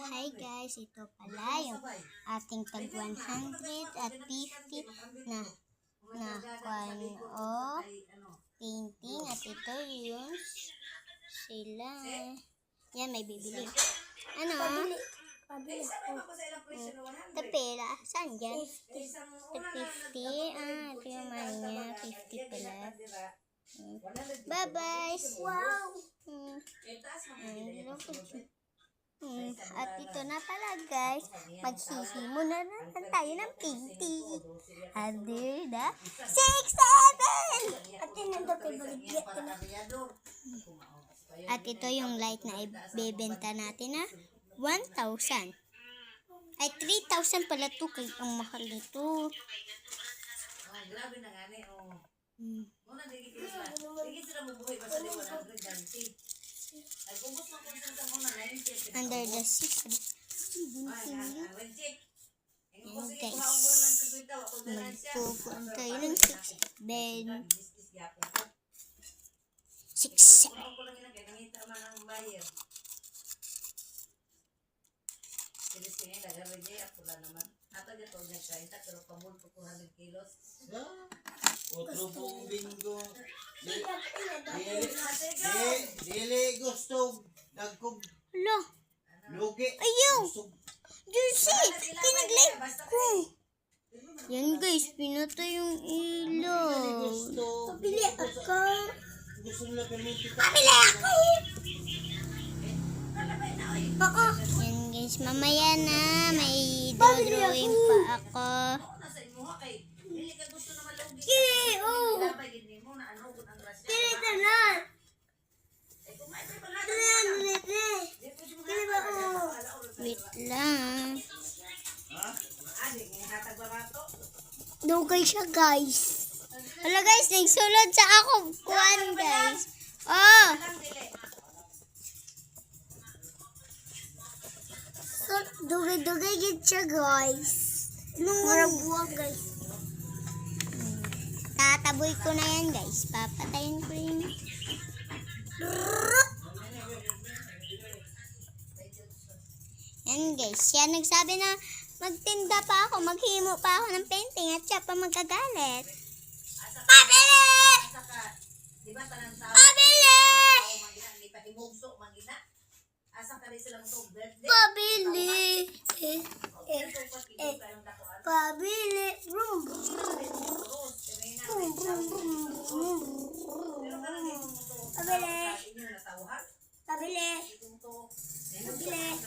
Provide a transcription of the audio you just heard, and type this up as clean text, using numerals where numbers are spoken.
Hi guys, ito pala yung ating tag 100 at 50 na painting at ito yung sila. Yan, may bibili. Ano? Tapera. Saan dyan? 50. Ito yung money niya. 50 pala. Bye-bye. Wow. At ito na pala guys, maghihimo na naman tayo ng painting. Under the 6-7! At ito yung light na ibebenta natin na 1,000. Ay, 3,000 pala ito. Kaya ang mahal nito. Grabe na nga ni. Muna digit sila. Digit sila mabuhay basta di 120. Nagubos na kung saan muna 90. Under the 6. Ayan guys. Magpupuan tayo ng 6. Ben. 6. Sinisingin, nag-arigay, ako lang naman. Ato dyan ito nagkain, pero pamulto ko 100 kilos. Otro pong bingo. Dili gusto. Nagkog. Hala. Lugi. Ayaw. Juicy. Kinag-live ko. Yan guys, pinatay yung ilaw. Pabili ako. Gusto nila gamitin. Pabili ako. Oo. Yan guys, mamaya na. May drawing pa ako. Kiri, oh. Kiri, tanan. Wait lang. Dugay siya guys. Hala guys, nagsulod sa ako. Kuhan guys. Oh. Dugay-dugay gid siya guys. Murag buwag guys. Tataboy ko na yan guys. Papatayin ko yun. Yan guys. Siya nagsabi na magtinda pa ako. Maghimo pa ako ng painting at siya pa magkagalit. Pabili! Pabili! Pabili! Pabili!